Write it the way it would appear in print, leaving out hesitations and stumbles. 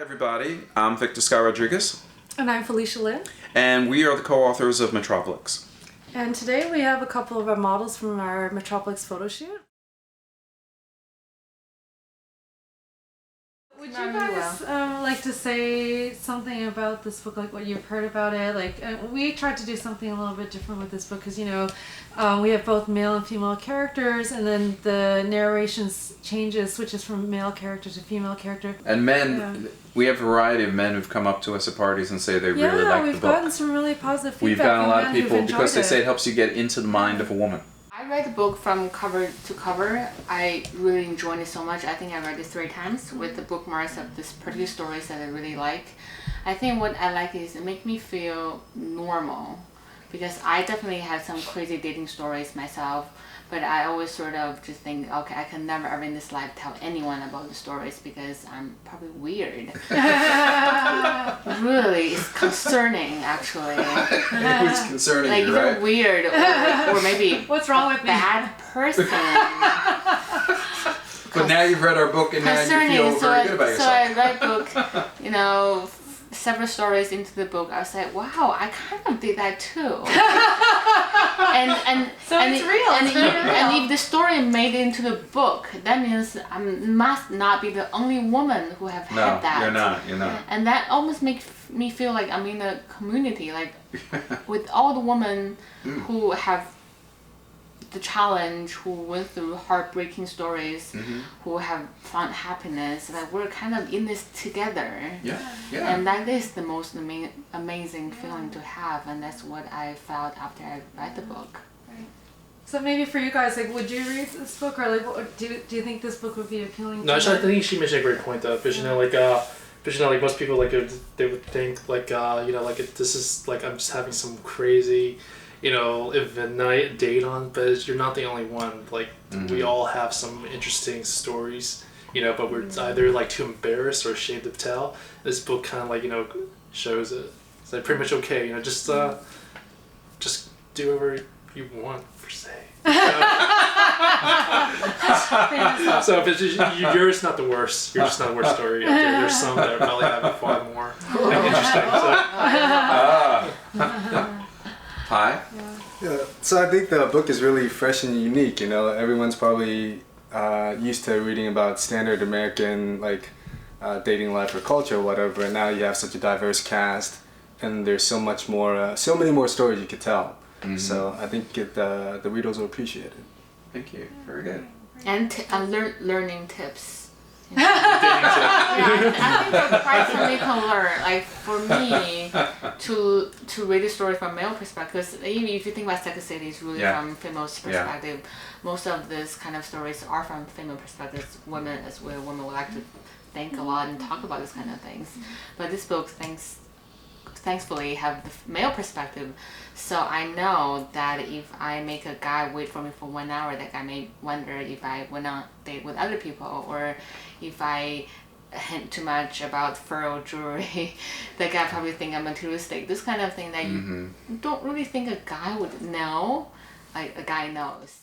Hi everybody, I'm Victor Scott Rodriguez. And I'm Felicia Lynn. And we are the co-authors of Metropolicks. And today we have a couple of our models from our Metropolicks photo shoot. Would you guys like to say something about this book, like what you've heard about it? Like we tried to do something a little bit different with this book because, you know, we have both male and female characters, and then the narration switches from male character to female character. And men, we have a variety of men who've come up to us at parties and say they really like the book. Yeah, we've gotten some really positive feedback. We've gotten a lot of from men people who've because they enjoyed say it helps you get into the mind of a woman. I read the book from cover to cover. I really enjoyed it so much. I think I read it 3 times with the bookmarks of this particular stories that I really like. I think what I like is it makes me feel normal, because I definitely had some crazy dating stories myself, but I always sort of just think, okay, I can never ever in this life tell anyone about the stories because I'm probably weird. Really, it's concerning actually. It's concerning, like right? either weird or maybe what's wrong with bad person. But now you've read our book and now you feel very good about yourself. So I read book, you know, several stories into the book. I was like, wow, I kind of did that too. It's real. And if the story made it into the book, that means I must not be the only woman who have had that. No, you're not. And that almost makes me feel like I'm in a community, like with all the women who have the challenge, who went through heartbreaking stories, who have found happiness. Like we're kind of in this together. Yeah. And that is the most amazing feeling to have, and that's what I felt after I read the book. Right. So maybe for you guys, like, would you read this book, or like, do you think this book would be appealing? No, I think she mentioned a great point though, because like most people, like they would think like this is like I'm just having some crazy, event night date on, but you're not the only one. Like we all have some interesting stories, but we're either like too embarrassed or ashamed to tell. This book kind of like shows it. It's like pretty much okay, just do whatever you want per se. So if it's just, you're just not the worst. You're just not the worst story out there. There's some that are probably having far more interesting. Pai? Yeah, so I think the book is really fresh and unique. Everyone's probably used to reading about standard American dating life or culture or whatever, and now you have such a diverse cast, and there's so much more, so many more stories you could tell. So I think the readers will appreciate it. Thank you. Very good. And learning tips. I think the price that we can learn, like for me, to read the story from male perspective, because even if you think about Second City, it's really from female's perspective. Most of this kind of stories are from female perspectives. Women as well, women would like to think a lot and talk about this kind of things. But this book, thankfully, have the male perspective. So I know that if I make a guy wait for me for 1 hour, that guy may wonder if I went on date with other people, or if I hint too much about fur or jewelry, that guy probably think I'm materialistic. This kind of thing that you don't really think a guy would know, like a guy knows.